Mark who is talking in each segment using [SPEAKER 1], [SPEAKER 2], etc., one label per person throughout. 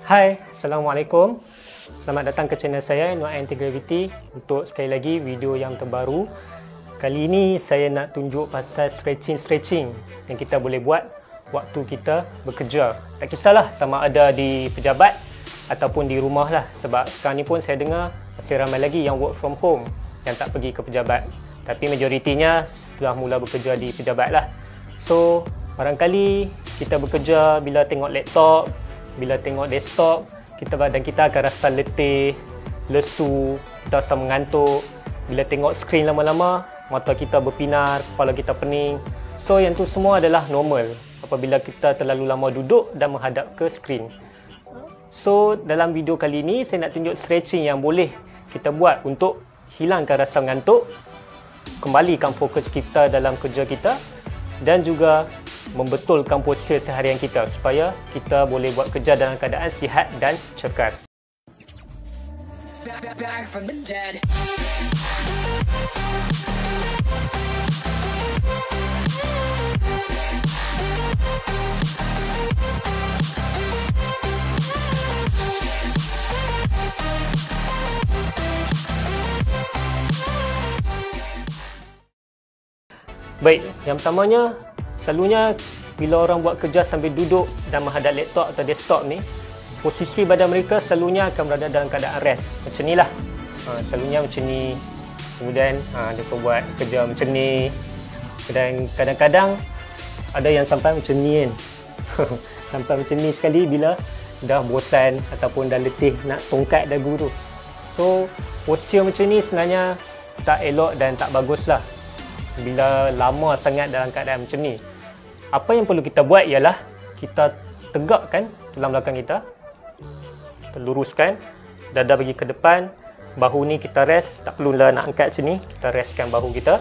[SPEAKER 1] Hai, Assalamualaikum. Selamat datang ke channel saya, Nur Anti-Gravity, untuk sekali lagi video yang terbaru. Kali ini saya nak tunjuk pasal stretching yang kita boleh buat waktu kita bekerja. Tak kisahlah sama ada di pejabat ataupun di rumah lah. Sebab sekarang ni pun saya dengar masih ramai lagi yang work from home, yang tak pergi ke pejabat. Tapi majoritinya sudah mula bekerja di pejabat lah. So, barangkali kita bekerja bila tengok laptop, bila tengok desktop, badan kita akan rasa letih, lesu, kita rasa mengantuk. Bila tengok skrin lama-lama, mata kita berpinar, kepala kita pening. So yang tu semua adalah normal apabila kita terlalu lama duduk dan menghadap ke skrin. So dalam video kali ini saya nak tunjuk stretching yang boleh kita buat untuk hilangkan rasa mengantuk, kembalikan fokus kita dalam kerja kita, dan juga membetulkan postur seharian kita supaya kita boleh buat kerja dalam keadaan sihat dan cergas.
[SPEAKER 2] Back from the dead.
[SPEAKER 1] Baik, yang pertamanya, selalunya bila orang buat kerja sambil duduk dan menghadap laptop atau desktop ni, posisi badan mereka selalunya akan berada dalam keadaan rest. Macam ni lah. Selalunya macam ni. Kemudian mereka buat kerja macam ni. Dan kadang-kadang ada yang sampai macam ni kan. Sampai macam ni sekali bila dah bosan ataupun dah letih nak tongkat dagu tu. So, postur macam ni sebenarnya tak elok dan tak bagus lah bila lama sangat dalam keadaan macam ni. Apa yang perlu kita buat ialah kita tegakkan tulang belakang kita, kita luruskan, dada bagi ke depan, bahu ni kita rest, tak perlulah nak angkat macam ni, kita restkan bahu kita,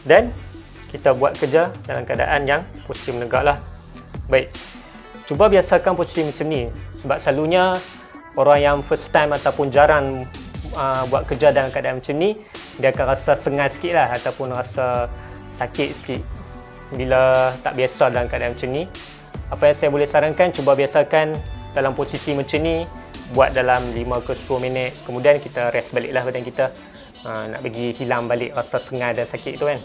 [SPEAKER 1] dan kita buat kerja dalam keadaan yang posisi menegak lah. Baik, cuba biasakan posisi macam ni, sebab selalunya orang yang first time ataupun jarang buat kerja dalam keadaan macam ni, dia akan rasa sengal sikit lah ataupun rasa sakit sikit bila tak biasa dalam keadaan macam ni. Apa yang saya boleh sarankan, cuba biasakan dalam posisi macam ni, buat dalam 5 ke 10 minit, kemudian kita rest balik lah badan kita, nak bagi hilang balik rasa sengal dan sakit tu kan.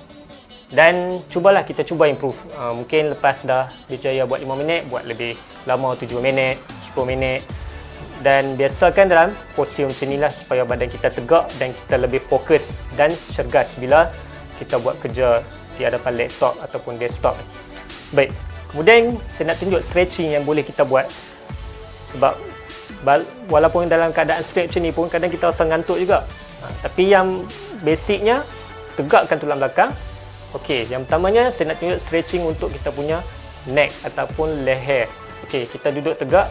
[SPEAKER 1] Dan cubalah kita cuba improve, mungkin lepas dah berjaya buat 5 minit, buat lebih lama, 7 minit, 10 minit. Dan biasakan dalam posisi macam ni lah supaya badan kita tegak dan kita lebih fokus dan cergas bila kita buat kerja di hadapan laptop ataupun desktop. Baik, kemudian saya nak tunjuk stretching yang boleh kita buat. Sebab walaupun dalam keadaan stretch macam ni pun kadang kita rasa ngantuk juga. Tapi yang basicnya, tegakkan tulang belakang. Okey, yang pertamanya saya nak tunjuk stretching untuk kita punya neck ataupun leher. Okey, kita duduk tegak,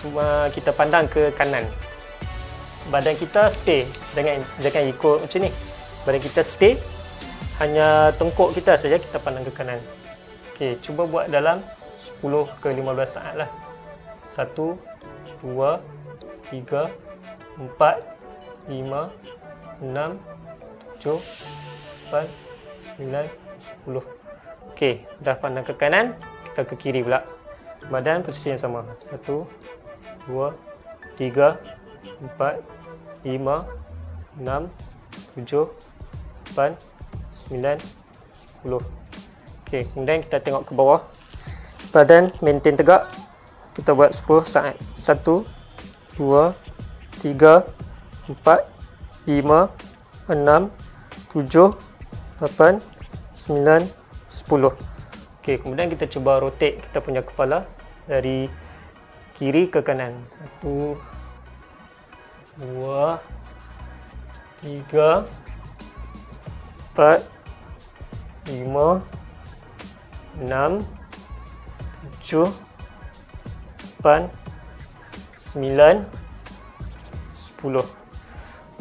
[SPEAKER 1] cuma kita pandang ke kanan. Badan kita stay, jangan ikut macam ni. Badan kita stay, hanya tengkuk kita saja kita pandang ke kanan. Okey, cuba buat dalam 10 ke 15 saat lah. 1, 2, 3, 4, 5, 6, 7, 8, 9, 10. Okey, dah pandang ke kanan, kita ke kiri pula. Badan posisi yang sama. 1, 2, 3, 4, 5, 6, 7, 8, 9, 10. Okey, kemudian kita tengok ke bawah. Badan maintain tegak. Kita buat 10 saat. 1, 2, 3, 4, 5, 6, 7, 8, 9, 10. Okey, kemudian kita cuba rotate kita punya kepala dari kiri ke kanan. 1, 2, 3, 4, 5, 6, 7, 8, 9, 10.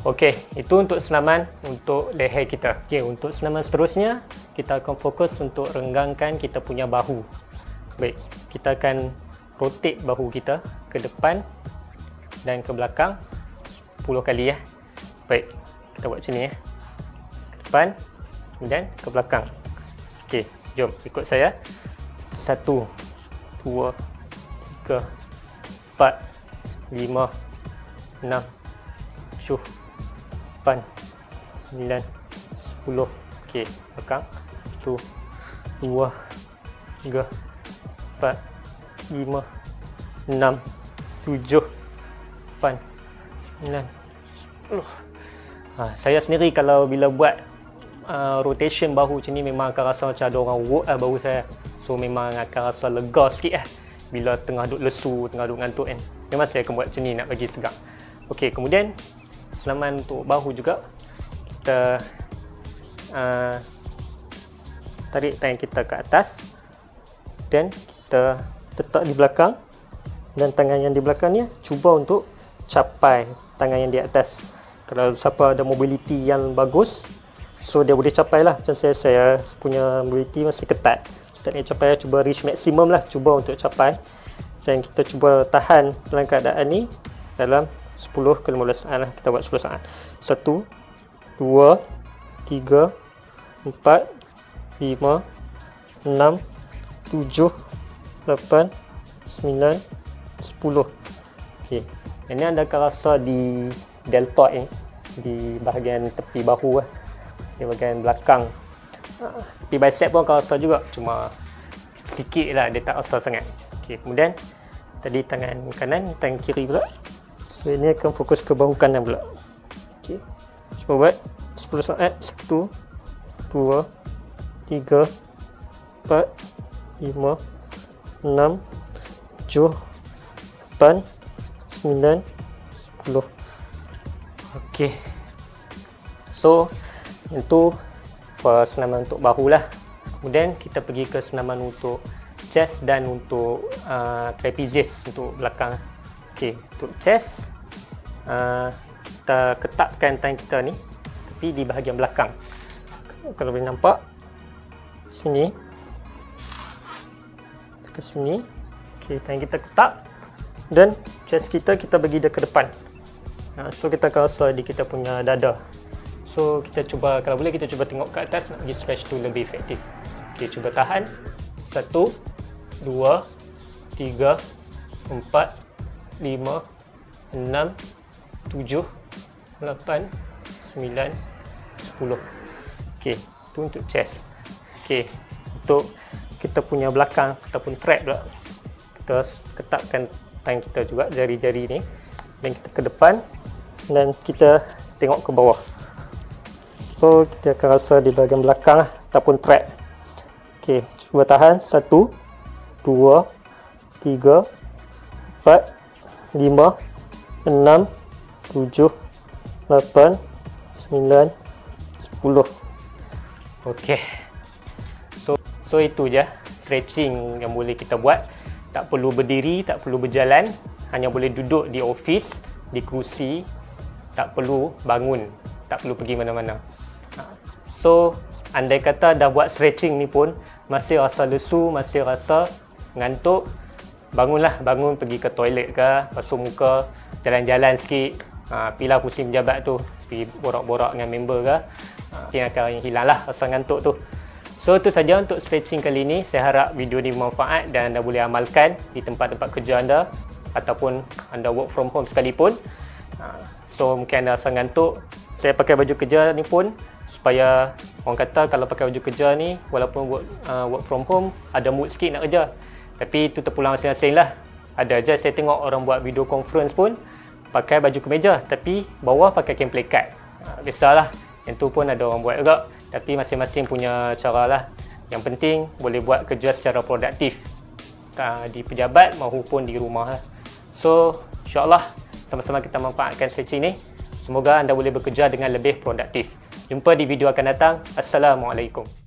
[SPEAKER 1] Okey, itu untuk senaman untuk leher kita. Okey, untuk senaman seterusnya, kita akan fokus untuk renggangkan kita punya bahu. Baik, kita akan rotate bahu kita ke depan dan ke belakang 10 kali ya. Baik, kita buat macam ni ya. Ke depan, kemudian ke belakang. Okey, jom ikut saya. 1, 2, 3, 4, 5, 6, 7, 8, 9, 10. Okey, belakang. 1, 2, 3, 4, 5, 6, 7, 8, 9, 10. Saya sendiri kalau bila buat rotation bahu macam ni memang akan rasa macam ada orang work bahu saya. So memang akan rasa lega sikit bila tengah duk lesu, tengah duk ngantuk kan. Memang saya akan buat macam ni nak bagi segar. Okey, kemudian senaman untuk bahu juga kita tarik tangan kita ke atas dan kita letak di belakang, dan tangan yang di belakang ni cuba untuk capai tangan yang di atas. Kalau siapa ada mobility yang bagus, so dia boleh capai lah. Macam saya punya mobility masih ketat, tak boleh capai, cuba reach maksimum lah, cuba untuk capai. Dan kita cuba tahan dalam keadaan ni dalam 10 ke 15 saat lah. Kita buat 10 saat. 1, 2, 3, 4, 5, 6, 7, 8, 9, 10. Okey. Ini anda akan rasa di deltoid ni, di bahagian tepi bahu di bahagian belakang. Tepi bicep pun akan rasa juga, cuma sikit lah, dia tak rasa sangat. Okey, kemudian tadi tangan kanan, tangan kiri pula. So ini akan fokus ke bahu kanan pula. Okey. Cuba buat 10 saat. 1, 2, 3, 4, 5, 6, 7, 8, 9, 10. Okey. So itu senaman untuk bahu lah. Kemudian kita pergi ke senaman untuk chest dan untuk trapezius untuk belakang. Okey, untuk chest kita ketatkan tangan kita ni tapi di bahagian belakang. Kalau boleh nampak sini ke sini. Okey, tangan kita ketat dan chest kita bagi dia ke depan. So kita akan rasa di kita punya dada. So kita cuba, kalau boleh kita cuba tengok ke atas nak bagi stretch tu lebih efektif. Okey, cuba tahan. 1, 2, 3, 4, 5, 6, 7, 8, 9, 10. Okey, tu untuk chest. Okey, untuk kita punya belakang ataupun trap pula, kita ketatkan tangan kita juga, jari-jari ni, dan kita ke depan dan kita tengok ke bawah. So kita akan rasa di bahagian belakang ataupun trap. Okey, cuba tahan. 1, 2, 3, 4, 5, 6, 7, 8, 9, 10. Okey. So itu je stretching yang boleh kita buat. Tak perlu berdiri, tak perlu berjalan, hanya boleh duduk di office, di kerusi, tak perlu bangun, tak perlu pergi mana-mana. So andai kata dah buat stretching ni pun masih rasa lesu, masih rasa ngantuk, bangunlah, bangun pergi ke toilet ke, basuh muka, jalan-jalan sikit, pilah pusing pejabat tu, pergi borak-borak dengan member ke, mungkin akan hilanglah rasa ngantuk tu. So itu saja untuk stretching kali ini. Saya harap video ni bermanfaat dan anda boleh amalkan di tempat-tempat kerja anda ataupun anda work from home sekalipun. So mungkin anda rasa ngantuk, saya pakai baju kerja ni pun supaya orang kata kalau pakai baju kerja ni walaupun work from home ada mood sikit nak kerja, tapi itu terpulang masing-masing lah. Ada je saya tengok orang buat video conference pun pakai baju kemeja tapi bawah pakai kain plekat. Biasalah, yang tu pun ada orang buat juga, tapi masing-masing punya cara lah. Yang penting boleh buat kerja secara produktif di pejabat maupun di rumah lah. So insyaAllah sama-sama kita manfaatkan stretching ni. Semoga anda boleh bekerja dengan lebih produktif. Jumpa di video akan datang. Assalamualaikum.